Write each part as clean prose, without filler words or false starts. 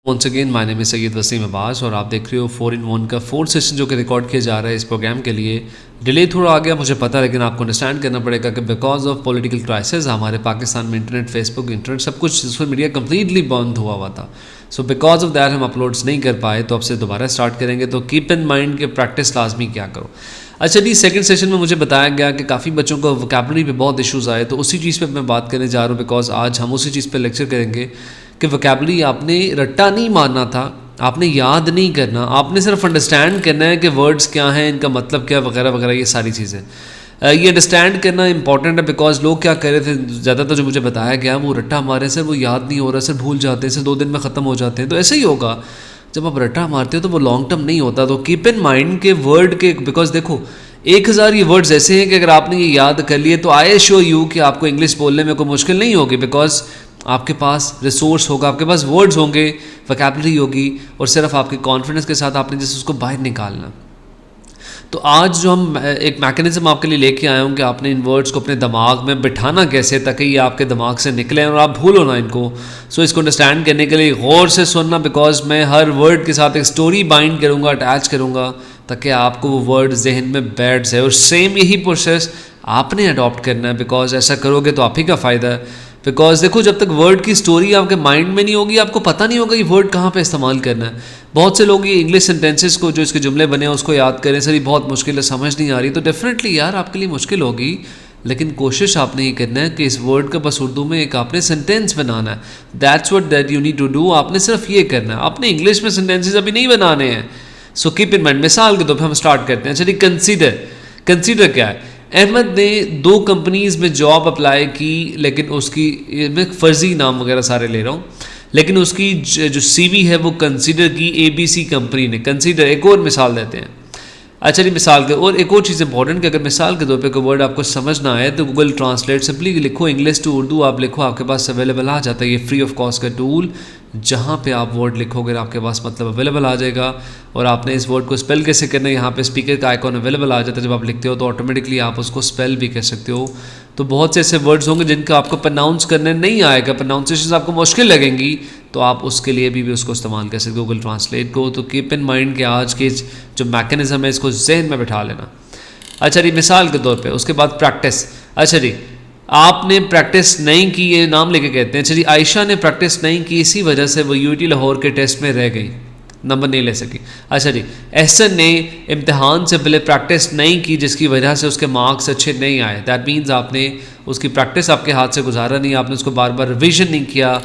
Once again my name is Syed Waseem Abbas और आप देख रहे हो 4-in-1 का 4th सेशन जो कि रिकॉर्ड किया जा रहा है इस प्रोग्राम के लिए। डिले थोड़ा आ गया मुझे पता है, लेकिन आपको अंडरस्टैंड करना पड़ेगा कि बिकॉज ऑफ पॉलिटिकल क्राइसिस हमारे पाकिस्तान में इंटरनेट, फेसबुक, इंटरनेट सब कुछ सोशल मीडिया कम्प्लीटली बंद हुआ था। सो बिकॉज ऑफ दैट हम अपलोड्स नहीं कर पाए, तो अब से दोबारा स्टार्ट करेंगे। तो कीप इन माइंड कि प्रैक्टिस लाजमी क्या करो। अच्छा जी, सेकंड सेशन में मुझे बताया गया कि काफ़ी बच्चों को वोकैबुलरी पे बहुत इश्यूज़ आए, तो उसी चीज़ पे मैं बात करने जा रहा हूँ। बिकॉज आज हम उसी चीज़ पे लेक्चर करेंगे कि वोकैबुलरी आपने रट्टा नहीं मारना था, आपने याद नहीं करना, आपने सिर्फ अंडरस्टैंड करना है कि वर्ड्स क्या हैं, इनका मतलब क्या, वगैरह वगैरह, ये सारी चीज़ें। ये अंडरस्टैंड करना इंपॉर्टेंट है। बिकॉज लोग क्या कर रहे थे, ज़्यादातर जो मुझे बताया गया वो रट्टा मारे सर, वो याद नहीं हो रहा सर, भूल जाते हैं सर, 2 दिन में ख़त्म हो जाते हैं। तो ऐसे ही होगा, जब आप रट्टा मारते हो तो वो लॉन्ग टर्म नहीं होता। तो कीप इन माइंड के वर्ड के, बिकॉज देखो 1000 ये वर्ड्स ऐसे हैं कि अगर आपने ये याद कर लिए तो आई शो यू कि आपको इंग्लिश बोलने में कोई मुश्किल नहीं होगी। बिकॉज आपके पास रिसोर्स होगा, आपके पास वर्ड्स होंगे, वोकैबुलरी होगी, और सिर्फ आपके कॉन्फिडेंस के साथ आपने जैसे उसको बाहर निकालना। तो आज जो हम एक मैकेनिज्म आपके लिए लेके आए हूँ कि आपने इन वर्ड्स को अपने दिमाग में बिठाना कैसे ताकि ये आपके दिमाग से निकले और आप भूलो ना इनको। सो इसको अंडरस्टैंड करने के लिए गौर से सुनना, बिकॉज मैं हर वर्ड के साथ एक स्टोरी बाइंड करूँगा, अटैच करूँगा, ताकि आपको वो वर्ड जहन में बैठ जाए। और सेम यही प्रोसेस आपने अडॉप्ट करना है, बिकॉज ऐसा करोगे तो आप ही का फ़ायदा है। बिकॉज देखो, जब तक वर्ड की स्टोरी आपके माइंड में नहीं होगी, आपको पता नहीं होगा ये वर्ड कहाँ पे इस्तेमाल करना है। बहुत से लोग ये इंग्लिश सेंटेंसेस को, जो इसके जुमले बने हैं, उसको याद करें, सर ये बहुत मुश्किल है, समझ नहीं आ रही। तो डेफिनेटली यार आपके लिए मुश्किल होगी, लेकिन कोशिश आपने ये करना है कि इस वर्ड का बस उर्दू में एक आपने सेंटेंस बनाना है। That's what that you need to do. आपने सिर्फ ये करना है, आपने इंग्लिश में सेंटेंसेस अभी नहीं बनाने हैं। So keep in mind. मिसाल के तौर पर हम स्टार्ट करते हैं। चलिए, कंसीडर क्या है। अहमद ने 2 कंपनीज़ में जॉब अप्लाई की, लेकिन उसकी, मैं फ़र्ज़ी नाम वगैरह सारे ले रहा हूँ, लेकिन उसकी जो CV है वो कंसीडर की ABC कंपनी ने। कंसीडर एक और मिसाल देते हैं। अच्छा जी, मिसाल के और एक और चीज़ इंपॉर्टेंट कि अगर मिसाल के तौर पे कोई वर्ड आपको समझ ना आए तो गूगल ट्रांसलेट सिंपली लिखो इंग्लिश टू उर्दू, आप लिखो, आपके पास अवेलेबल आ जाता है ये फ्री ऑफ कॉस्ट का टूल। जहाँ पे आप वर्ड लिखोगे आपके पास मतलब अवेलेबल आ जाएगा। और आपने इस वर्ड को स्पेल कैसे करना है, यहाँ पे स्पीकर का आइकॉन अवेलेबल आ जाता है। जब आप लिखते हो तो ऑटोमेटिकली आप उसको स्पेल भी कर सकते हो। तो बहुत से ऐसे वर्ड्स होंगे जिनका आपको प्रोनाउंस करने नहीं आएगा, प्रोनाउंसिएशन आपको मुश्किल लगेंगी, तो आप उसके लिए भी उसको इस्तेमाल कर सकते हो गूगल ट्रांसलेट को। तो कीप इन माइंड कि आज के जो मैकेनिज्म है इसको जहन में बिठा लेना। अच्छा जी, मिसाल के तौर पे उसके बाद प्रैक्टिस। अच्छा जी, आपने प्रैक्टिस नहीं की, ये नाम लेके कहते हैं। अच्छा जी, आयशा ने प्रैक्टिस नहीं की, इसी वजह से वो UT लाहौर के टेस्ट में रह गई, नंबर नहीं ले सकी। अच्छा जी, एहसन ने इम्तिहान से पहले प्रैक्टिस नहीं की, जिसकी वजह से उसके मार्क्स अच्छे नहीं आए। दैट मीन्स आपने उसकी प्रैक्टिस आपके हाथ से गुजारा नहीं, आपने उसको बार बार रिविजन नहीं किया।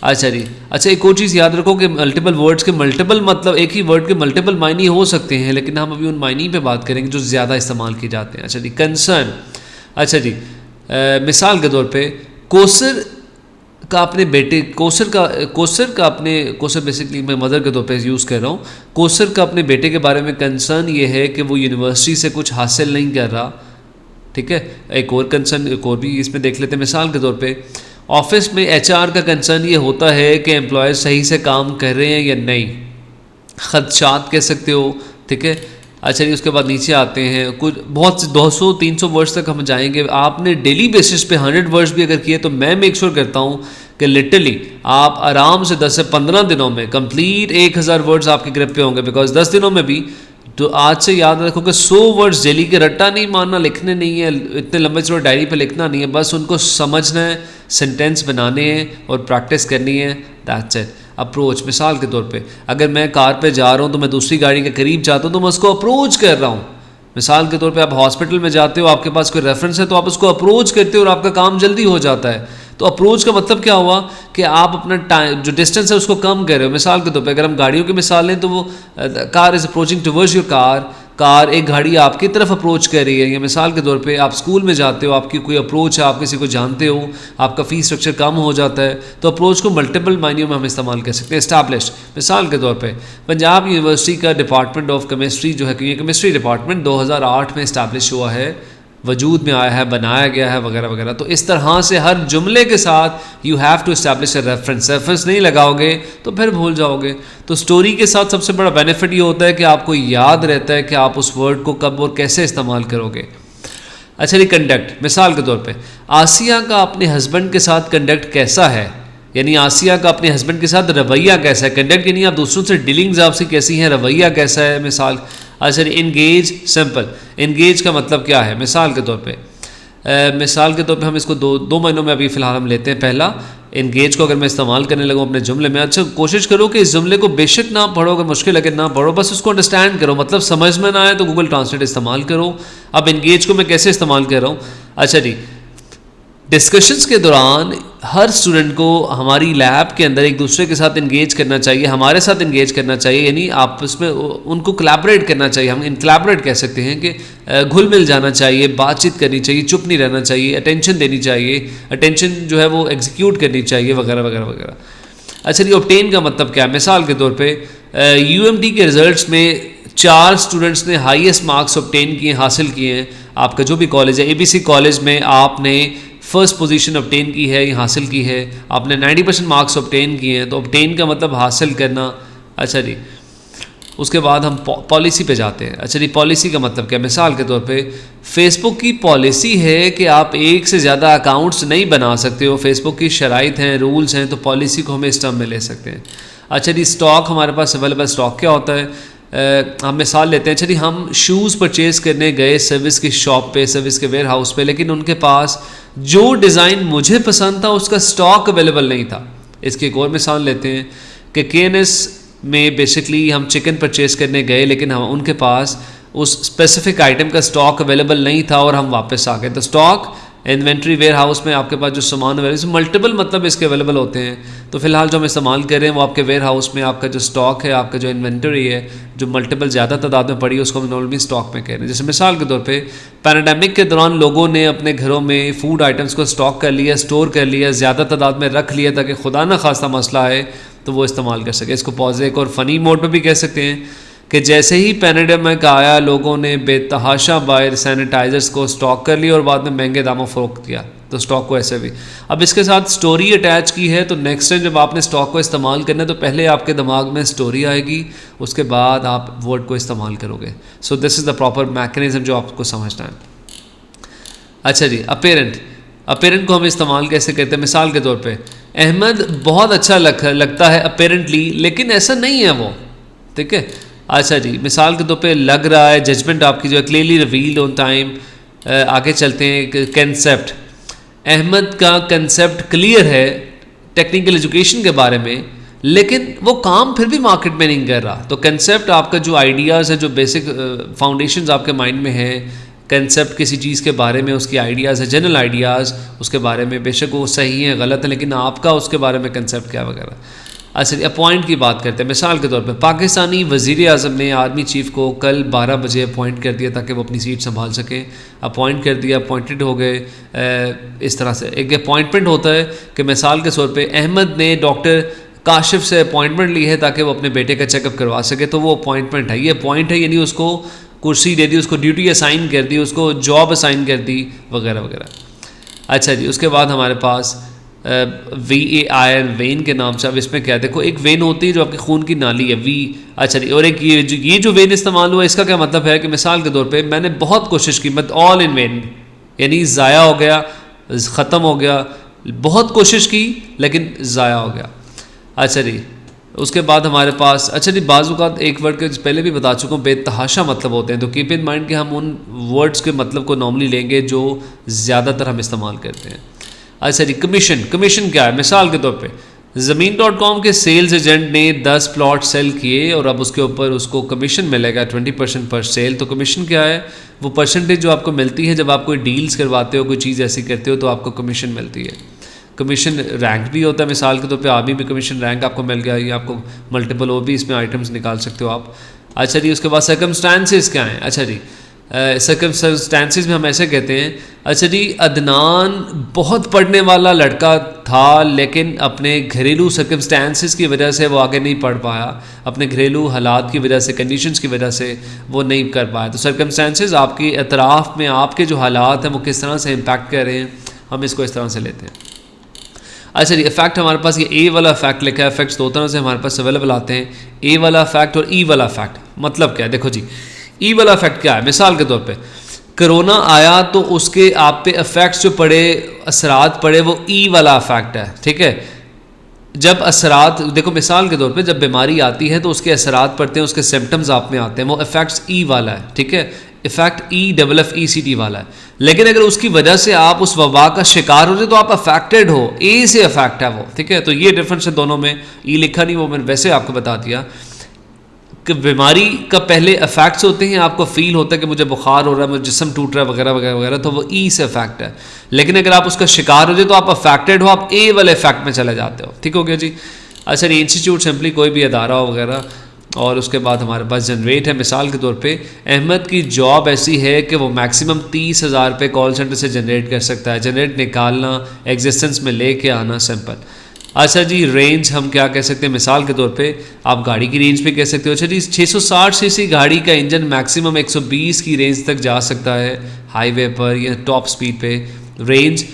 अच्छा जी, अच्छा एक और चीज़ याद रखो कि मल्टीपल वर्ड्स के मल्टीपल मतलब, एक ही वर्ड के मल्टीपल मायने हो सकते हैं, लेकिन हम अभी उन मायने पे बात करेंगे जो ज़्यादा इस्तेमाल किए जाते हैं। अच्छा जी, कंसर्न। अच्छा जी, मिसाल के तौर पे कोसर का अपने बेटे, कोसर बेसिकली मैं मदर के तौर पे यूज़ कर रहा हूँ। कोसर का अपने बेटे के बारे में कंसर्न ये है कि वो यूनिवर्सिटी से कुछ हासिल नहीं कर रहा। ठीक है, एक और कंसर्न, एक और भी इसमें देख लेते हैं। मिसाल के तौर पे ऑफिस में HR का कंसर्न ये होता है कि एम्प्लॉयर सही से काम कर रहे हैं या नहीं, खदशात कह सकते हो। ठीक है, अच्छा जी, उसके बाद नीचे आते हैं कुछ बहुत 200-300 वर्ड्स तक हम जाएंगे। आपने डेली बेसिस पे 100 वर्ड्स भी अगर किए तो मैं मेक श्योर करता हूँ कि लिटरली आप आराम से 10 से 15 दिनों में कंप्लीट 1000 वर्ड्स आपके ग्रिप पे होंगे। बिकॉज 10 दिनों में भी, तो आज से याद रखो कि 100 वर्ड्स डेली के रट्टा नहीं मारना, लिखने नहीं है, इतने लंबे चौड़े डायरी पे लिखना नहीं है, बस उनको समझना है, सेंटेंस बनाने हैं और प्रैक्टिस करनी है। That's it. अप्रोच, मिसाल के तौर पे अगर मैं कार पे जा रहा हूँ तो मैं दूसरी गाड़ी के करीब जाता हूँ तो मैं उसको अप्रोच कर रहा हूँ। मिसाल के तौर पे आप हॉस्पिटल में जाते हो, आपके पास कोई रेफरेंस है तो आप उसको अप्रोच करते हो और आपका काम जल्दी हो जाता है। तो अप्रोच का मतलब क्या हुआ कि आप अपना टाइम, जो डिस्टेंस है उसको कम कर रहे हो। मिसाल के तौर पे अगर हम गाड़ियों की मिसाल लें तो वो car is approaching towards your car एक गाड़ी आपकी तरफ अप्रोच कर रही है। या मिसाल के तौर पे आप स्कूल में जाते हो, आपकी कोई अप्रोच है, आप किसी को जानते हो, आपका फ़ीस स्ट्रक्चर कम हो जाता है, तो अप्रोच को मल्टीपल मायनों में हम इस्तेमाल कर सकते हैं। एस्टैब्लिश्ड, मिसाल के तौर पे पंजाब यूनिवर्सिटी का डिपार्टमेंट ऑफ केमिस्ट्री जो है, क्योंकि केमिस्ट्री डिपार्टमेंट 2008 में इस्टेब्लिश हुआ है, वजूद में आया है, बनाया गया है, वगैरह वगैरह। तो इस तरह से हर जुमले के साथ you have to establish a reference नहीं लगाओगे तो फिर भूल जाओगे। तो स्टोरी के साथ सबसे बड़ा बेनिफिट ये होता है कि आपको याद रहता है कि आप उस वर्ड को कब और कैसे इस्तेमाल करोगे। अच्छा जी, कंडक्ट, मिसाल के तौर पे आसिया का अपने हस्बैंड के साथ कंडक्ट कैसा है, यानी आसिया का अपने हस्बैंड के साथ रवैया कैसा है, कंडक्ट यानी आप दूसरों से डीलिंग्स आपसे कैसी हैं, रवैया कैसा है। मिसाल अच्छा इंगेज, सिंपल इंगेज का मतलब क्या है, मिसाल के तौर पे हम इसको दो महीनों में अभी फ़िलहाल हम लेते हैं। पहला इंगेज को अगर मैं इस्तेमाल करने लगूँ अपने जुमले में, अच्छा कोशिश करो कि इस जुमले को बेशक ना पढ़ो, अगर मुश्किल लगे ना पढ़ो, बस उसको अंडरस्टैंड करो, मतलब समझ में ना आए तो गूगल ट्रांसलेट इस्तेमाल करो। अब इंगेज को मैं कैसे इस्तेमाल कर रहा हूँ, अच्छा जी डिस्कशंस के दौरान हर स्टूडेंट को हमारी लैब के अंदर एक दूसरे के साथ इंगेज करना चाहिए, हमारे साथ इंगेज करना चाहिए, यानी आपस में उनको कोलैबोरेट करना चाहिए। हम इन कोलैबोरेट कह सकते हैं कि घुल मिल जाना चाहिए, बातचीत करनी चाहिए, चुप नहीं रहना चाहिए, अटेंशन देनी चाहिए, अटेंशन जो है वो एग्जीक्यूट करनी चाहिए, वगैरह वगैरह वगैरह। अच्छा ये ऑब्टेन का मतलब क्या है, मिसाल के तौर पे यूएमटी के रिजल्ट्स में 4 स्टूडेंट्स ने हाईएस्ट मार्क्स ऑब्टेन किए, हासिल किए हैं। आपका जो भी कॉलेज है, एबीसी कॉलेज में आपने फर्स्ट पोजीशन ऑब्टेन की है या हासिल की है, आपने 90% मार्क्स ऑब्टेन किए हैं, तो ऑब्टेन का मतलब हासिल करना। अच्छा जी उसके बाद हम पॉलिसी पे जाते हैं। अच्छा जी पॉलिसी का मतलब क्या, मिसाल के तौर पे फेसबुक की पॉलिसी है कि आप एक से ज़्यादा अकाउंट्स नहीं बना सकते हो, फेसबुक की शराइत हैं, रूल्स हैं, तो पॉलिसी को हम इस टर्म में ले सकते हैं। अच्छा जी स्टॉक, हमारे पास अवेलेबल स्टॉक क्या होता है, हम मिसाल लेते हैं। अच्छा जी हम शूज़ परचेज़ करने गए सर्विस की शॉप पे, सर्विस के वेयर हाउस पे, लेकिन उनके पास जो डिज़ाइन मुझे पसंद था उसका स्टॉक अवेलेबल नहीं था। इसकी एक और मिसाल लेते हैं कि KNS में बेसिकली हम चिकन परचेज़ करने गए, लेकिन हम उनके पास उस स्पेसिफिक आइटम का स्टॉक अवेलेबल नहीं था और हम वापस आ गए। तो स्टॉक इन्वेंट्री वेयर हाउस में आपके पास जो सामान अवेलेबल, मल्टीपल मतलब इसके अवेलेबल होते हैं। तो फिलहाल जो हम इस्तेमाल कर रहे हैं वो आपके वेयर हाउस में आपका जो स्टॉक है, आपका जो इन्वेंट्री है, जो मल्टीपल ज़्यादा तादाद में पड़ी है, उसको हम नॉर्मली स्टॉक में कह रहे हैं। जैसे मिसाल के तौर पे पैराडेमिक के दौरान लोगों ने अपने घरों में फूड आइटम्स को स्टॉक कर लिया, स्टोर कर लिया, ज़्यादा तादाद में रख लिया ताकि खुदा न खास्ता मसला आए तो वो इस्तेमाल कर सके। इसको पॉजिटिव और फ़नी मोड में भी कह सकते हैं कि जैसे ही पैराडेमिक आया लोगों ने बेतहाशा बाहर सैनिटाइजर्स को स्टॉक कर लिया और बाद में महंगे दामों फ़रोख्त किया, तो स्टॉक को ऐसे भी। अब इसके साथ स्टोरी अटैच की है, तो नेक्स्ट टाइम जब आपने स्टॉक को इस्तेमाल करना है तो पहले आपके दिमाग में स्टोरी आएगी, उसके बाद आप वर्ड को इस्तेमाल करोगे। So this is the proper mechanism जो आपको समझना है। अच्छा जी अपेरेंट को हम इस्तेमाल कैसे करते हैं, मिसाल के तौर पे अहमद बहुत अच्छा लगता है अपेरेंटली, लेकिन ऐसा नहीं है वो, ठीक है। अच्छा जी मिसाल के तौर पे लग रहा है, जजमेंट आपकी जो है क्लियरली रिवील्ड ऑन टाइम। आगे चलते हैं, कंसेप्ट, अहमद का कंसेप्ट क्लियर है टेक्निकल एजुकेशन के बारे में, लेकिन वो काम फिर भी मार्केट में नहीं कर रहा। तो कंसेप्ट आपका जो आइडियाज़ है, जो बेसिक फाउंडेशंस आपके माइंड में है, कंसेप्ट किसी चीज़ के बारे में, उसकी आइडियाज़ है, जनरल आइडियाज़ उसके बारे में, बेशक वो सही है गलत है, लेकिन आपका उसके बारे में कंसेप्ट क्या वगैरह। अच्छा अपॉइंट की बात करते हैं, मिसाल के तौर पे पाकिस्तानी वज़ीर आज़म ने आर्मी चीफ़ को कल 12 बजे अपॉइंट कर दिया ताकि वो अपनी सीट संभाल सके। अपॉइंट कर दिया, अपॉइंटेड हो गए। इस तरह से एक अपॉइंटमेंट होता है कि मिसाल के तौर पे अहमद ने डॉक्टर काशिफ से अपॉइंटमेंट ली है ताकि वो अपने बेटे का चेकअप करवा सके, तो वो अपॉइंटमेंट है, ये अपॉइंट है, यानी उसको कुर्सी दे दी, उसको ड्यूटी असाइन कर दी, उसको जॉब असाइन कर दी, वगैरह वगैरह। अच्छा जी उसके बाद हमारे पास VAIN वेन के नाम से। अब इसमें क्या, देखो एक वेन होती है जो आपके खून की नाली है, वी। अच्छा जी और एक ये जो वेन इस्तेमाल हुआ, इसका क्या मतलब है कि मिसाल के तौर पे मैंने बहुत कोशिश की, मत ऑल इन वेन, यानी ज़ाया हो गया, ख़त्म हो गया, बहुत कोशिश की लेकिन ज़ाया हो गया। अच्छा जी उसके बाद हमारे पास, अच्छा जी बाज़ एक वर्ड के पहले भी बता चुका हूँ, बेतहाशा मतलब होते हैं, तो कीप इन माइंड कि हम उन वर्ड्स के मतलब को नॉर्मली लेंगे जो ज़्यादातर हम इस्तेमाल करते हैं। अच्छा जी कमीशन क्या है, मिसाल के तौर पे ज़मीन.com के सेल्स एजेंट ने 10 प्लॉट सेल किए और अब उसके ऊपर उसको कमीशन मिलेगा 20% पर सेल। तो कमीशन क्या है, वो परसेंटेज जो आपको मिलती है जब आप कोई डील्स करवाते हो, कोई चीज़ ऐसी करते हो, तो आपको कमीशन मिलती है। कमीशन रैंक भी होता है, मिसाल के तौर पे आर्मी में कमीशन रैंक आपको मिल गया, ये आपको मल्टीपल और भी इसमें आइटम्स निकाल सकते हो आप। अच्छा जी उसके बाद सर्कमस्टांसेस क्या हैं, अच्छा जी सर्कमस्टांसेस में हम ऐसे कहते हैं, अच्छा जी अदनान बहुत पढ़ने वाला लड़का था लेकिन अपने घरेलू सर्कमस्टांसेस की वजह से वो आगे नहीं पढ़ पाया, अपने घरेलू हालात की वजह से, कंडीशंस की वजह से वो नहीं कर पाया। तो सर्कमस्टांसेस आपके अतराफ़ में आपके जो हालात हैं वो किस तरह से इम्पैक्ट कर रहे हैं, हम इसको इस तरह से लेते हैं। अच्छा जी इफेक्ट हमारे पास ये ए वाला इफेक्ट लिखा है, इफेक्ट्स दो तरह से हमारे पास अवेलेबल आते हैं, ए वाला इफेक्ट और ई वाला इफेक्ट। मतलब क्या है, देखो जी ई वाला इफेक्ट क्या है, मिसाल के तौर पे कोरोना आया तो उसके आप पे इफेक्ट्स जो पड़े, असरात पड़े, वो ई वाला इफेक्ट है, ठीक है। जब असरात देखो, मिसाल के तौर पे जब बीमारी आती है तो उसके असरात पड़ते हैं, उसके सिम्टम्स आप में आते हैं, वो इफेक्ट्स ई वाला है, ठीक है, इफेक्ट EFFECT वाला है। लेकिन अगर उसकी वजह से आप उस वबा का शिकार हो जाए तो आप अफेक्टेड हो, ए से अफेक्ट है वो, ठीक है। तो ये डिफरेंस है दोनों में, ई लिखा नहीं, वो मैंने वैसे आपको बता दिया कि बीमारी का पहले इफेक्ट्स होते हैं, आपको फील होता है कि मुझे बुखार हो रहा है, मुझे जिस्म टूट रहा है वगैरह वगैरह वगैरह, तो वो ई से इफेक्ट है। लेकिन अगर आप उसका शिकार हो जाए तो आप अफेक्टेड हो, आप ए वाले इफेक्ट में चले जाते हो, ठीक हो गया जी। अच्छा, ये इंस्टीट्यूट सिंपली कोई भी अदारा हो वगैरह, और उसके बाद हमारे पास जनरेट है। मिसाल के तौर पे अहमद की जॉब ऐसी है कि वो मैक्सिमम 30,000 रुपये कॉल सेंटर से जनरेट कर सकता है। जनरेट निकालना, एग्जिस्टेंस में लेके आना, सिंपल। अच्छा जी, रेंज हम क्या कह सकते हैं, मिसाल के तौर पे आप गाड़ी की रेंज पे कह सकते हो। अच्छा जी, 660 सीसी गाड़ी का इंजन मैक्सिमम 120 की रेंज तक जा सकता है हाईवे पर या टॉप स्पीड पे, रेंज,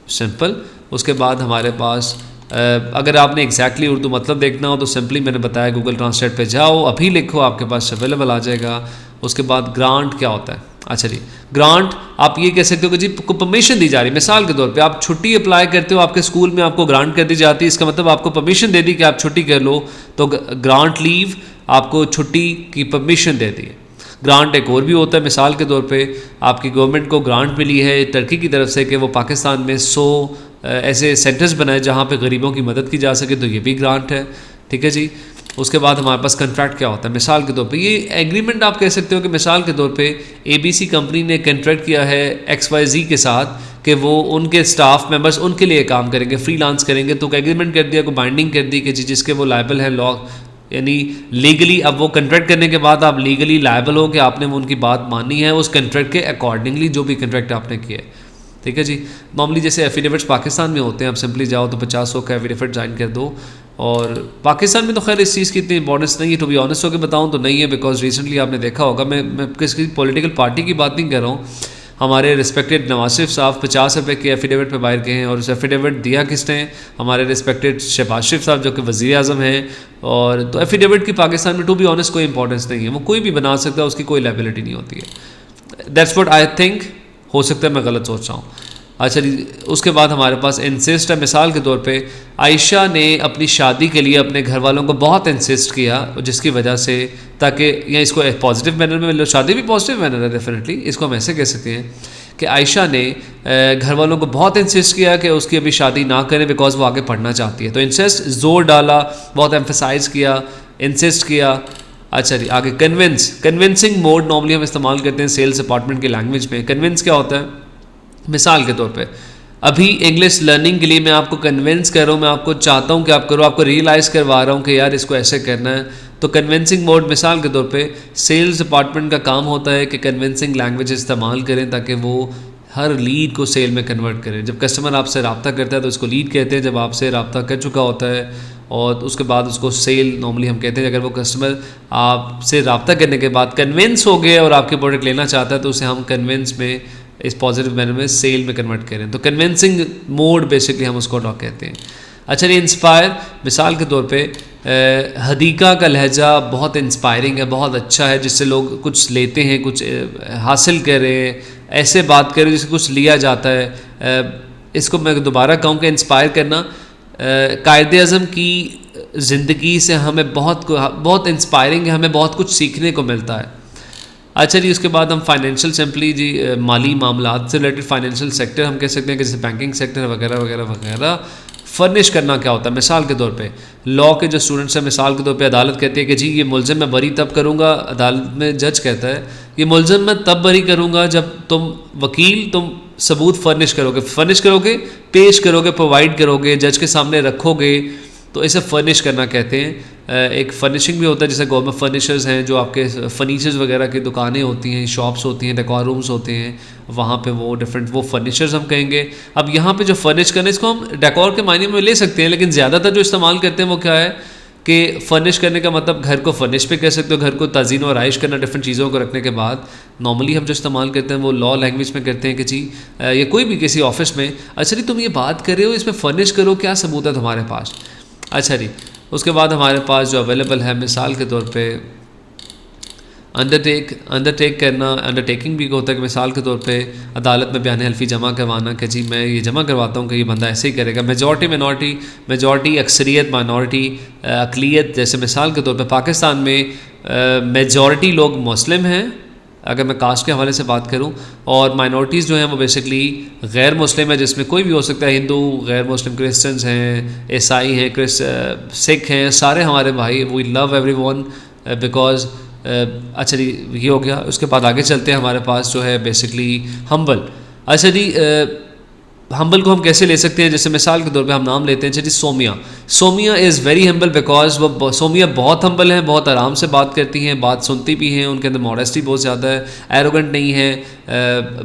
सिंपल। उसके बाद हमारे पास अगर आपने एग्जैक्टली उर्दू मतलब देखना हो तो सिंपली मैंने बताया गूगल ट्रांसलेट पे जाओ, अभी लिखो, आपके पास अवेलेबल आ जाएगा। उसके बाद ग्रांट क्या होता है, अच्छा जी, ग्रांट आप ये कह सकते हो कि जी को परमिशन दी जा रही है। मिसाल के तौर पे आप छुट्टी अप्लाई करते हो, आपके स्कूल में आपको ग्रांट कर दी जाती है, इसका मतलब आपको परमिशन दे दी कि आप छुट्टी कर लो, तो ग्रांट लीव आपको छुट्टी की परमिशन दे दी है। ग्रांट एक और भी होता है, मिसाल के तौर पे आपकी गवर्नमेंट को ग्रांट मिली है टर्की की तरफ से कि वो पाकिस्तान में 100 ऐसे सेंटर्स बनाए जहाँ पे गरीबों की मदद की जा सके, तो ये भी ग्रांट है, ठीक है जी। उसके बाद हमारे पास कंट्रैक्ट क्या होता है, मिसाल के तौर पे ये एग्रीमेंट आप कह सकते हो कि मिसाल के तौर पे ABC कंपनी ने कंट्रैक्ट किया है XYZ के साथ कि वो उनके स्टाफ मेंबर्स उनके लिए काम करेंगे, फ्रीलांस करेंगे, तो एग्रीमेंट कर दिया, को बाइंडिंग कर दी कि जी जिसके वो लायबल है लॉ, यानी लीगली। अब वो कंट्रैक्ट करने के बाद आप लीगली लायबल हो कि आपने वो उनकी बात मानी है उस कंट्रैक्ट के अकॉर्डिंगली, जो भी कंट्रैक्ट आपने किया है, ठीक है जी। नॉर्मली जैसे एफिडेविट्स पाकिस्तान में होते हैं, आप सिंपली जाओ तो 50 का एफिडेविट ज्वाइन कर दो। और पाकिस्तान में तो खैर इस चीज़ की इतनी इंपॉर्टेंस नहीं है, टू बी ऑनेस्ट होकर बताऊं तो नहीं है, बिकॉज रिसेंटली आपने देखा होगा, मैं किसी पॉलिटिकल पार्टी की बात नहीं कर रहा हूँ, हमारे रिस्पेक्टेड नवाज शरीफ साहब 50 रुपये के एफिडेविट पे बाहर गए हैं, और उस एफिडेविट दिया किसने, हमारे रिस्पेक्टेड शहबाज शरीफ साहब जो कि वज़ीर आज़म हैं। और तो एफिडेविट की पाकिस्तान में टू बी ऑनेस्ट कोई इंपॉर्टेंस नहीं है, वो कोई भी बना सकता है, उसकी कोई लायबिलिटी नहीं होती है। दैट्स व्हाट आई थिंक, हो सकता है मैं गलत सोच रहा हूँ। अच्छा जी, उसके बाद हमारे पास इंसिस्ट है। मिसाल के तौर पे आयशा ने अपनी शादी के लिए अपने घर वालों को बहुत इंसिस्ट किया, जिसकी वजह से, ताकि या इसको पॉजिटिव मैनर में लो, शादी भी पॉजिटिव मैनर है डेफिनेटली, इसको हम ऐसे कह सकते हैं कि आयशा ने घर वालों को बहुत इंसिस्ट किया कि उसकी अभी शादी ना करें बिकॉज वो आगे पढ़ना चाहती है। तो इंसिस्ट जोर डाला, बहुत एम्फेसाइज किया, इंसिस्ट किया। अच्छा जी, आगे कन्विंसिंग मोड नॉर्मली हम इस्तेमाल करते हैं सेल्स डिपार्टमेंट की लैंग्वेज में। कन्विंस क्या होता है, मिसाल के तौर पे अभी इंग्लिश लर्निंग के लिए मैं आपको कन्विंस कर रहा हूँ, मैं आपको चाहता हूँ कि आप करो, आपको रियलाइज़ करवा रहा हूँ कि यार इसको ऐसे करना है, तो कन्विंसिंग मोड मिसाल के तौर पे सेल्स डिपार्टमेंट का काम होता है कि कन्विंसिंग लैंग्वेज इस्तेमाल करें ताकि वो हर लीड को सेल में कन्वर्ट करें। जब कस्टमर आपसे रब्ता करता है तो उसको लीड कहते हैं, जब आपसे रब्ता कर चुका होता है और उसके बाद उसको सेल नॉर्मली हम कहते हैं। अगर वो कस्टमर आपसे रब्ता करने के बाद कन्विंस हो गया और आपके प्रोडक्ट लेना चाहता है तो उसे हम कन्विंस में, इस पॉजिटिव मैनर में सेल में कन्वर्ट करें, तो कन्विंसिंग मोड बेसिकली हम उसको डॉक कहते हैं। अच्छा ये इंस्पायर, मिसाल के तौर पे हदीका का लहजा बहुत इंस्पायरिंग है, बहुत अच्छा है, जिससे लोग कुछ लेते हैं, कुछ हासिल करें, ऐसे बात करें जिससे कुछ लिया जाता है। इसको मैं दोबारा कहूँ कि इंस्पायर करना कायदे आज़म की ज़िंदगी से हमें बहुत इंस्पायरिंग है, हमें बहुत कुछ सीखने को मिलता है। अच्छा जी, उसके बाद हम फाइनेंशियल सिंपली जी माली मामलात से रिलेटेड फाइनेंशियल सेक्टर हम कह सकते हैं कि जैसे बैंकिंग सेक्टर वगैरह वगैरह वगैरह फर्निश करना क्या होता है। मिसाल के तौर पे लॉ के जो स्टूडेंट्स हैं, मिसाल के तौर पे अदालत कहती है कि जी ये मुलज़िम मैं बरी तब करूँगा, अदालत में जज कहता है ये मुलज़िम मैं तब बरी करूँगा जब तुम वकील तुम सबूत फर्निश करोगे, पेश करोगे, प्रोवाइड करोगे, जज के सामने रखोगे, तो इसे फर्निश करना कहते हैं। एक फर्निशिंग भी होता है, जैसे गवर्नमेंट फर्निचर्स हैं, जो आपके फर्नीचर्स वगैरह की दुकानें होती हैं, शॉप्स होती हैं, डेकोर रूम्स होते हैं, वहाँ पे वो डिफरेंट वो फर्नीचर्स हम कहेंगे। अब यहाँ पे जो फर्निश करना, इसको हम डेकोर के मायने में ले सकते हैं, लेकिन ज़्यादातर जो इस्तेमाल करते हैं वो क्या है कि फ़र्निश करने का मतलब घर को फर्निश पे कह सकते हो, घर को तज़ीन और आइश करना डिफरेंट चीज़ों को रखने के बाद। नॉर्मली हम जो इस्तेमाल करते हैं वो लॉ लैंग्वेज में करते हैं कि जी ये कोई भी किसी ऑफिस में, अच्छा जी तुम ये बात कर रहे हो, इसमें फ़र्निश करो, क्या सबूत है तुम्हारे पास। अच्छा जी, उसके बाद हमारे पास जो अवेलेबल है, मिसाल के तौर पे अंडरटेक करना, अंडरटेकिंग भी होता है कि मिसाल के तौर पे अदालत में बयान हल्फी जमा करवाना कि जी मैं ये जमा करवाता हूँ कि ये बंदा ऐसे ही करेगा। मेजॉरिटी अक्सरियत माइनॉरिटी अकलियत, जैसे मिसाल के तौर पे पाकिस्तान में मेजॉरिटी लोग मुस्लिम हैं अगर मैं कास्ट के हवाले से बात करूं, और माइनॉरिटीज़ जो हैं वो बेसिकली गैर मुस्लिम है, जिसमें कोई भी हो सकता है, हिंदू, गैर मुस्लिम, क्रिश्चियंस हैं, ईसाई हैं, सिख हैं, सारे हमारे भाई। वी लव एवरीवन बिकॉज अच्छा जी ये हो गया। उसके बाद आगे चलते हैं, हमारे पास जो है बेसिकली हम्बल। अच्छा जी हम्बल को हम कैसे ले सकते हैं, जैसे मिसाल के तौर पे हम नाम लेते हैं जी सोमिया इज़ वेरी हम्बल बिकॉज वो सोमिया बहुत हम्बल हैं, बहुत आराम से बात करती हैं, बात सुनती भी हैं, उनके अंदर मॉडेस्टी बहुत ज़्यादा है, एरोगेंट नहीं है,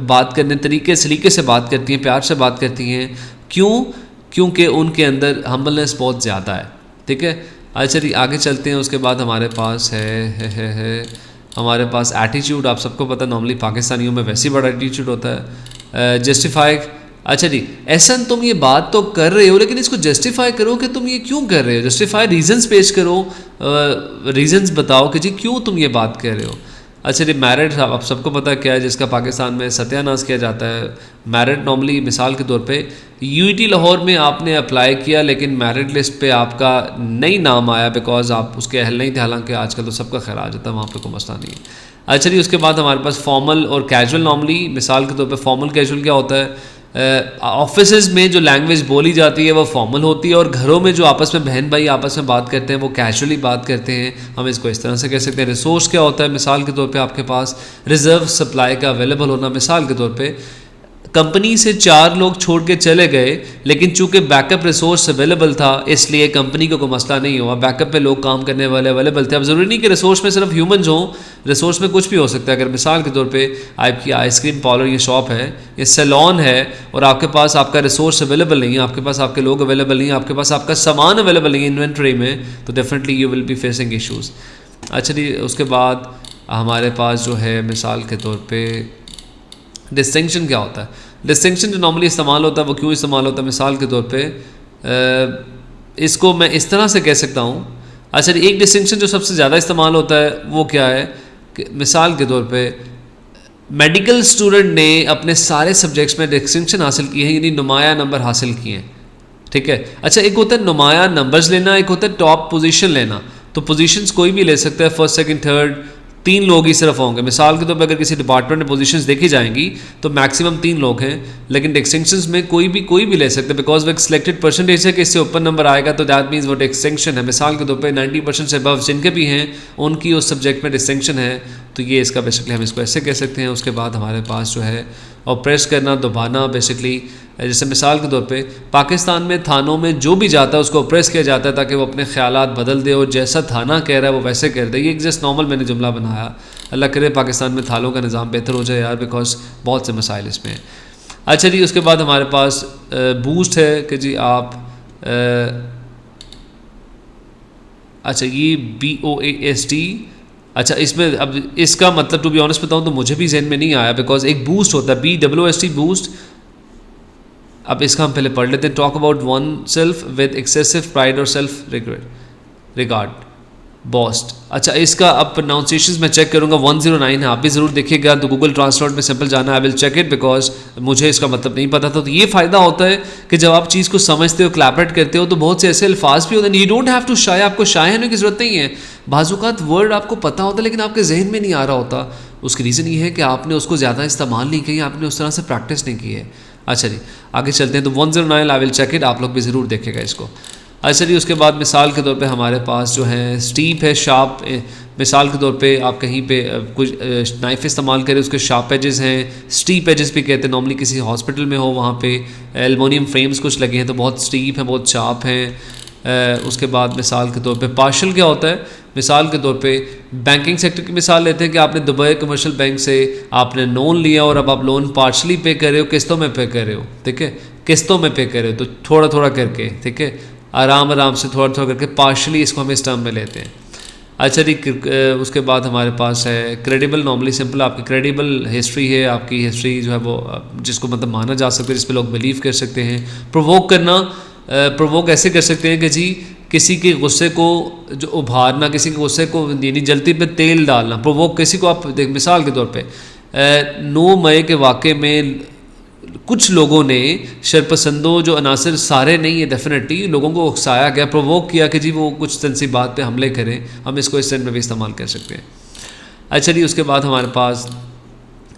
बात करने सलीके से बात करती हैं, प्यार से बात करती हैं। क्योंकि उनके अंदर हम्बलनेस बहुत ज़्यादा है। ठीक है, अच्छा जी आगे चलते हैं। उसके बाद हमारे पास है हमारे पास एटीट्यूड। आप सबको पता नॉर्मली पाकिस्तानियों में वैसे ही बड़ा एटीट्यूड होता है। जस्टिफाई, अच्छा जी एहसन तुम ये बात तो कर रहे हो लेकिन इसको जस्टिफाई करो कि तुम ये क्यों कर रहे हो, जस्टिफाई रीजंस पेश करो, रीजंस बताओ कि जी क्यों तुम ये बात कर रहे हो। अच्छा जी मैरिड, आप सबको पता क्या है जिसका पाकिस्तान में सत्यानाश किया जाता है। मैरिड नॉर्मली मिसाल के तौर पे यूईटी लाहौर में आपने अप्लाई किया लेकिन मैरिड लिस्ट पे आपका नहीं नाम आया बिकॉज आप उसके अहल नहीं थे, हालांकि आजकल तो सबका खैर आ जाता है, वहाँ पे कोई मसला नहीं है। अच्छा जी उसके बाद हमारे पास फॉर्मल और कैजुअल। नॉर्मली मिसाल के तौर पे फॉर्मल कैजुअल क्या होता है, ऑफिसेज में जो लैंग्वेज बोली जाती है वो फॉर्मल होती है, और घरों में जो आपस में बहन भाई आपस में बात करते हैं वो कैजुअली बात करते हैं। हम इसको इस तरह से कह सकते हैं। रिसोर्स क्या होता है, मिसाल के तौर पे आपके पास रिजर्व सप्लाई का अवेलेबल होना। मिसाल के तौर पे कंपनी से 4 लोग छोड़ के चले गए लेकिन चूंकि बैकअप रिसोर्स अवेलेबल था इसलिए कंपनी को कोई मसला नहीं हुआ, बैकअप पे लोग काम करने वाले अवेलेबल थे। अब ज़रूरी नहीं कि रिसोर्स में सिर्फ ह्यूमंस हों, रिसोर्स में कुछ भी हो सकता है। अगर मिसाल के तौर पे आपकी आइसक्रीम पार्लर ये शॉप है, ये सैलॉन है, और आपके पास आपका रिसोर्स अवेलेबल नहीं है, आपके पास आपके लोग अवेलेबल नहीं है, आपके पास आपका सामान अवेलेबल नहीं है इन्वेंट्री में, तो definitely you will be facing issues. अच्छा जी उसके बाद हमारे पास जो है मिसाल के तौर पर डिस्टिंक्शन क्या होता है। डिस्टिंक्शन जो नॉर्मली इस्तेमाल होता है वो क्यों इस्तेमाल होता है, मिसाल के तौर पे इसको मैं इस तरह से कह सकता हूँ। अच्छा एक डिस्टिंक्शन जो सबसे ज़्यादा इस्तेमाल होता है वो क्या है कि मिसाल के तौर पे मेडिकल स्टूडेंट ने अपने सारे सब्जेक्ट्स में डिस्टिंक्शन हासिल की है, यानी नुमाया नंबर हासिल किए हैं। ठीक है, अच्छा एक होता है नुमाया नंबर्स लेना, एक होता है टॉप पोजीशन लेना। तो पोजीशंस कोई भी ले सकता है, फर्स्ट सेकंड थर्ड, 3 लोग ही सिर्फ होंगे। मिसाल के तौर पर अगर किसी डिपार्टमेंट में पोजीशंस देखी जाएंगी तो मैक्सिमम 3 लोग हैं, लेकिन डिस्टिंक्शंस में कोई भी ले सकते हैं बिकॉज वो एक सिलेक्टेड परसेंटेज है कि इससे ऊपर नंबर आएगा तो दैट मीन्स वो डिस्टिंक्शन है। मिसाल के तौर पे 90% से अबव जिनके भी हैं उनकी उस सब्जेक्ट में डिस्टिंक्शन है, तो ये इसका बेसिकली हम इसको ऐसे कह सकते हैं। उसके बाद हमारे पास जो है ऑप्रेस करना, दबाना, बेसिकली जैसे मिसाल के तौर पे पाकिस्तान में थानों में जो भी जाता है उसको ऑप्रेस किया जाता है ताकि वो अपने ख्यालात बदल दे और जैसा थाना कह रहा है वो वैसे कर दे। ये एक जस्ट नॉर्मल मैंने जुमला बनाया। अल्लाह करे पाकिस्तान में थालों का निज़ाम बेहतर हो जाए यार, बिकॉज बहुत से मसाइल इसमें हैं। अच्छा जी उसके बाद हमारे पास बूस्ट है कि जी आप अच्छा ये BOAST। अच्छा इसमें अब इसका मतलब टू बी ऑनेस्ट बताऊँ तो मुझे भी जहन में नहीं आया बिकॉज एक बूस्ट होता है BOOST बूस्ट। अब इसका हम पहले पढ़ लेते हैं। Talk about one self with excessive pride और सेल्फ रिगार्ड, बॉस्ट। अच्छा इसका अब प्रोनाउंसिएशन मैं चेक करूँगा, 109 है, आप भी ज़रूर देखिएगा। तो गूगल ट्रांसलेट में सिंपल जाना, I will check it because मुझे इसका मतलब नहीं पता था। तो ये फ़ायदा होता है कि जब आप चीज़ को समझते हो, क्लैपरेट करते हो, तो बहुत से ऐसे अल्फाज भी होते हैं, यू डोंट हैव टू शाय, आपको शाय होने की ज़रूरत नहीं है। बाज़ुकात वर्ड आपको पता होता है लेकिन आपके जहन में नहीं आ रहा होता। उसकी रीज़न ये है कि आपने उसको ज़्यादा इस्तेमाल नहीं किया, आपने उस तरह से प्रैक्टिस नहीं की है। अच्छा जी आगे चलते हैं। तो 109 आई विल चेक इट, आप लोग भी ज़रूर देखेगा इसको। अच्छा जी उसके बाद मिसाल के तौर पे हमारे पास जो है स्टीप है, शार्प। मिसाल के तौर पे आप कहीं पे कुछ नाइफ इस्तेमाल करें, उसके शार्प एजेस हैं, स्टीप एजेस भी कहते हैं। नॉर्मली किसी हॉस्पिटल में हो वहाँ पे एल्युमिनियम फ्रेम्स कुछ लगे हैं तो बहुत स्टीप हैं, बहुत शार्प हैं। उसके बाद मिसाल के तौर पे पार्शल क्या होता है, मिसाल के तौर पे बैंकिंग सेक्टर की मिसाल लेते हैं कि आपने दुबई कमर्शियल बैंक से आपने लोन लिया और अब आप लोन पार्शली पे कर रहे हो, किस्तों में पे कर रहे हो। ठीक है, किस्तों में पे कर रहे हो तो थोड़ा थोड़ा करके, ठीक है, आराम से थोड़ा थोड़ा करके पार्शली इसको हम इस टर्म में लेते हैं। अच्छा जी उसके बाद हमारे पास है क्रेडिबल। नॉर्मली सिंपल आपकी क्रेडिबल हिस्ट्री है, आपकी हिस्ट्री जो है वो जिसको मतलब माना जा सकता है, जिस पे लोग बिलीव कर सकते हैं। प्रोवोक करना, प्रोवोक ऐसे कर सकते हैं कि जी किसी के गुस्से को जो उभारना, किसी के गुस्से को यानी जलती पे तेल डालना, प्रोवोक किसी को आप देख, मिसाल के तौर पे 9 मई के वाक़े में कुछ लोगों ने शरपसंदों जो अनासर, सारे नहीं है डेफिनेटली, लोगों को उकसाया गया, प्रोवोक किया कि जी वो कुछ तनसीबात पे हमले करें, हम इसको इस सेंस में भी इस्तेमाल कर सकते हैं। अच्छा जी, उसके बाद हमारे पास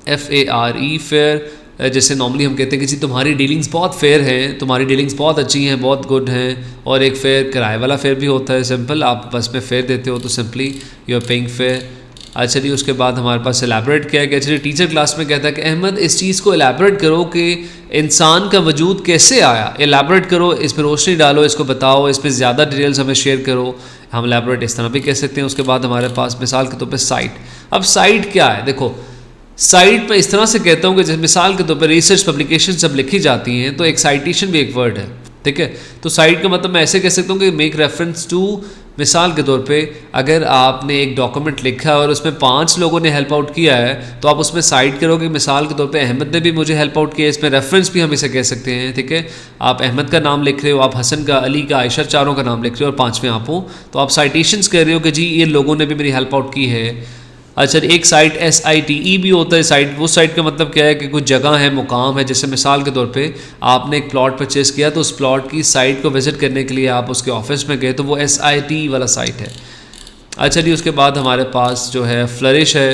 FARE फेयर, जैसे नॉर्मली हम कहते हैं कि जी तुम्हारी डीलिंग्स बहुत फेयर हैं, तुम्हारी डीलिंग्स बहुत अच्छी हैं, बहुत गुड हैं। और एक फेयर किराए वाला फेयर भी होता है, सिंपल आप बस में फेयर देते हो तो simply you are paying fare. अच्छा जी, उसके बाद हमारे पास एलैबोरेट किया गया। चलिए, टीचर क्लास में कहता है कि अहमद इस चीज़ को एलैबोरेट करो कि इंसान का वजूद कैसे आया, एलैबोरेट करो, इस पर रोशनी डालो, इसको बताओ, इस पर ज़्यादा डिटेल्स हमें शेयर करो। हम एलैबोरेट इस तरह भी कह सकते हैं। उसके बाद हमारे पास मिसाल के तौर पर साइट। अब साइट क्या है, देखो साइट मैं इस तरह से कहता हूँ कि जैसे मिसाल के तौर पर रिसर्च पब्लिकेशन जब लिखी जाती हैं तो एक साइटेशन भी एक वर्ड है, ठीक है। तो साइट का मतलब मैं ऐसे कह सकता हूँ कि मेक रेफरेंस टू, मिसाल के तौर पे अगर आपने एक डॉक्यूमेंट लिखा है और उसमें 5 लोगों ने हेल्प आउट किया है तो आप उसमें साइट करोगे। मिसाल के तौर पे अहमद ने भी मुझे हेल्प आउट किया, इसमें रेफरेंस भी हम इसे कह सकते हैं, ठीक है। आप अहमद का नाम लिख रहे हो, आप हसन का, अली का, आयशा, चारों का नाम लिख रहे हो और 5वें आप हो, तो आप साइटेशंस कर रहे हो कि जी ये लोगों ने भी मेरी हेल्प आउट की है। अच्छा, एक साइट SITE भी होता है साइट। वो साइट का मतलब क्या है कि कुछ जगह है, मुकाम है, जैसे मिसाल के तौर पे आपने एक प्लॉट परचेज़ किया तो उस प्लॉट की साइट को विज़िट करने के लिए आप उसके ऑफिस में गए तो वो SITE वाला साइट है। अच्छा जी, उसके बाद हमारे पास जो है फ्लरिश है।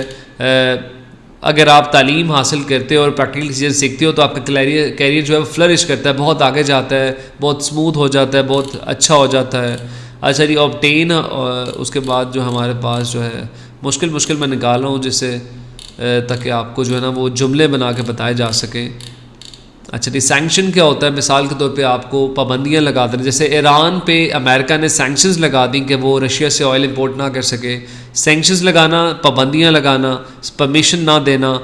अगर आप तालीम हासिल करते हो और प्रैक्टिकल चीज़ें सीखते हो तो आपका कैरियर जो है फ्लरिश करता है, बहुत आगे जाता है, बहुत स्मूथ हो जाता है, बहुत अच्छा हो जाता है। अच्छा जी, ऑब्टेन, उसके बाद जो हमारे पास जो है मुश्किल मैं निकाल रहा हूँ जिससे ताकि आपको जो है ना वो जुमले बना के बताए जा सकें। अच्छा जी, सैंक्शन क्या होता है, मिसाल के तौर पे आपको पाबंदियाँ लगा दें, जैसे ईरान पे अमेरिका ने सैंक्शंस लगा दी कि वो रशिया से ऑयल इंपोर्ट ना कर सके। सैंक्शंस लगाना, पाबंदियाँ लगाना, परमिशन ना देना,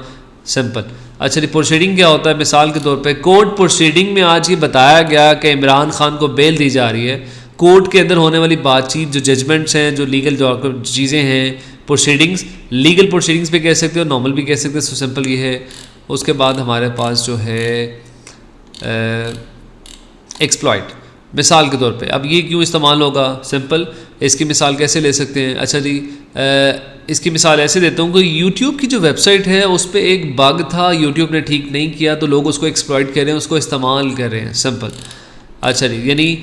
सिंपल। अच्छा जी, प्रोसीडिंग क्या होता है, मिसाल के तौर पे कोर्ट प्रोसीडिंग में आज ये बताया गया कि इमरान खान को बेल दी जा रही है। कोर्ट के अंदर होने वाली बातचीत, जो जजमेंट्स हैं, जो लीगल चीज़ें हैं, प्रोसीडिंग्स, लीगल प्रोसीडिंग्स भी कह सकते हो, नॉर्मल भी कह सकते हो, सो सिंपल ये है। उसके बाद हमारे पास जो है एक्सप्लॉइट, मिसाल के तौर पे अब ये क्यों इस्तेमाल होगा, सिंपल इसकी मिसाल कैसे ले सकते हैं। अच्छा जी, इसकी मिसाल ऐसे देता हूँ कि यूट्यूब की जो वेबसाइट है उस पर एक बग था, यूट्यूब ने ठीक नहीं किया तो लोग उसको एक्सप्लॉइट कर रहे हैं, उसको इस्तेमाल कर रहे हैं, सिंपल। अच्छा जी, यानी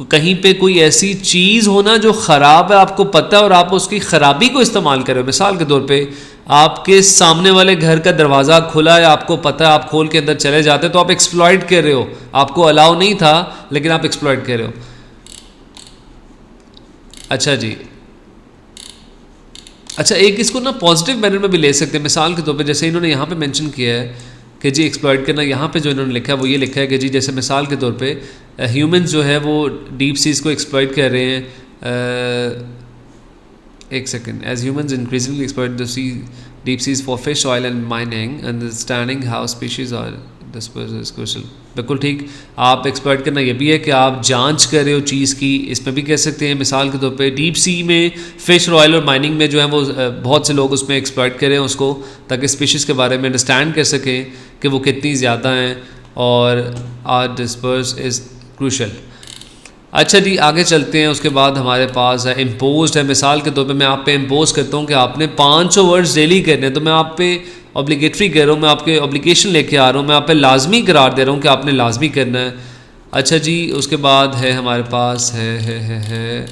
कहीं पे कोई ऐसी चीज़ होना जो ख़राब है, आपको पता है, और आप उसकी ख़राबी को इस्तेमाल कर रहे हो। मिसाल के तौर पे आपके सामने वाले घर का दरवाज़ा खुला है, आपको पता है, आप खोल के अंदर चले जाते तो आप एक्सप्लॉइट कर रहे हो, आपको अलाउ नहीं था लेकिन आप एक्सप्लॉइट कर रहे हो। अच्छा जी, अच्छा एक इसको ना पॉजिटिव मैनर में भी ले सकते हैं। मिसाल के तौर पे जैसे इन्होंने यहाँ पे मेंशन किया है कि जी एक्सप्लॉइट करना, यहाँ पे जो इन्होंने लिखा है वो ये लिखा है कि जी जैसे मिसाल के तौर पे ह्यूमंस जो है वो डीप सीज को एक्सप्लॉइट कर रहे हैं। एक second, as humans increasingly exploit the sea deep seas for fish oil and mining, understanding how species are disposed is crucial. बिल्कुल ठीक, आप एक्सप्लॉइट करना ये भी है कि आप जांच कर रहे हो चीज़ की, इसमें भी कह सकते हैं। मिसाल के तौर पे डीप सी में फ़िश ऑयल और माइनिंग में जो है वो बहुत से लोग उसमें एक्सप्लॉइट करें उसको, ताकि स्पीशीज़ के बारे में अंडरस्टैंड कर सकें कि वो कितनी ज़्यादा हैं और आर डिस्पर्स इज़ क्रूशल। अच्छा जी, आगे चलते हैं। उसके बाद हमारे पास है इम्पोज्ड है। मिसाल के तौर पे मैं आप पे इम्पोज करता हूँ कि आपने 500 वर्ड्स डेली करने हैं, तो मैं आप पे ऑब्लिगेटरी कह रहा हूँ, मैं आपके ऑब्लिगेशन लेके आ रहा हूँ, मैं आप पे लाजमी करार दे रहा हूँ कि आपने लाजमी करना है। अच्छा जी, उसके बाद है हमारे पास है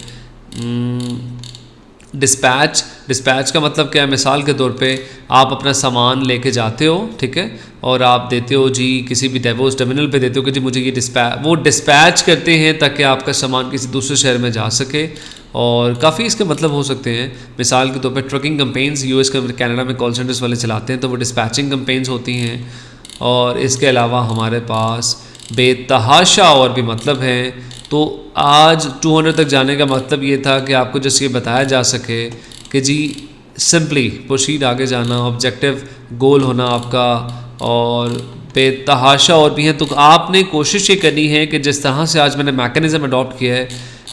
डिस्पैच। डिस्पैच का मतलब क्या है, मिसाल के तौर पे आप अपना सामान लेके जाते हो, ठीक है, और आप देते हो जी किसी भी डेवोस टर्मिनल पे देते हो कि जी मुझे ये डिस्पैच करते हैं ताकि आपका सामान किसी दूसरे शहर में जा सके। और काफ़ी इसके मतलब हो सकते हैं। मिसाल के तौर पे ट्रकिंग कंपेन्स यूएस कनाडा में कॉल सेंटर्स वाले चलाते हैं, तो वो डिस्पैचिंग कंपेन्स होती हैं। और इसके अलावा हमारे पास बेतहाशा और भी मतलब हैं। तो आज 200 तक जाने का मतलब ये था कि आपको जैसे ये बताया जा सके कि जी सिंपली प्रोसीड, आगे जाना, ऑब्जेक्टिव गोल होना आपका, और बेतहाशा और भी हैं। तो आपने कोशिश ये करनी है कि जिस तरह से आज मैंने मैकेनिज़्म अडॉप्ट किया है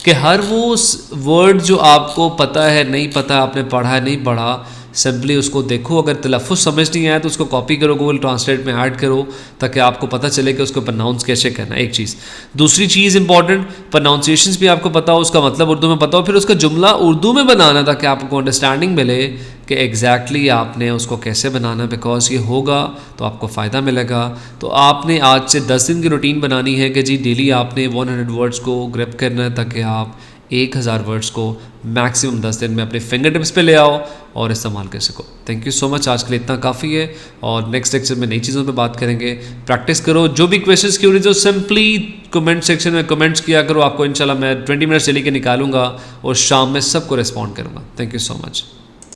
कि हर वो वर्ड जो आपको पता है, नहीं पता, आपने पढ़ा है, नहीं पढ़ा, सिंपली उसको देखो, अगर तलफ़ुज़ समझ नहीं आया तो उसको कॉपी करो, गूगल ट्रांसलेट में ऐड करो, ताकि आपको पता चले कि उसको प्रोनाउंस कैसे करना है। एक चीज़, दूसरी चीज़ इंपॉर्टेंट, प्रोनाउंसिएशंस भी आपको पता हो, उसका मतलब उर्दू में पता हो, फिर उसका जुमला उर्दू में बनाना ताकि आपको अंडरस्टैंडिंग मिले कि एग्जैक्टली आपने उसको कैसे बनाना, बिकॉज ये होगा तो आपको फ़ायदा मिलेगा। तो आपने आज से 10 दिन की रूटीन बनानी है कि जी डेली आपने 100 वर्ड्स को ग्रैब करना है, ताकि आप 1000 वर्ड्स को मैक्सिमम 10 दिन में अपने फिंगर टिप्स पे ले आओ और इस्तेमाल कर सको। थैंक यू सो मच, आज के लिए इतना काफ़ी है, और नेक्स्ट लेक्चर में नई चीज़ों पे बात करेंगे। प्रैक्टिस करो, जो भी क्वेश्चंस क्यूरीज हो सिंपली कमेंट सेक्शन में कमेंट्स किया करो, आपको इंशाल्लाह मैं 20 मिनट्स डेली के निकालूंगा और शाम में सबको रिस्पॉन्ड करूँगा। Thank you so much.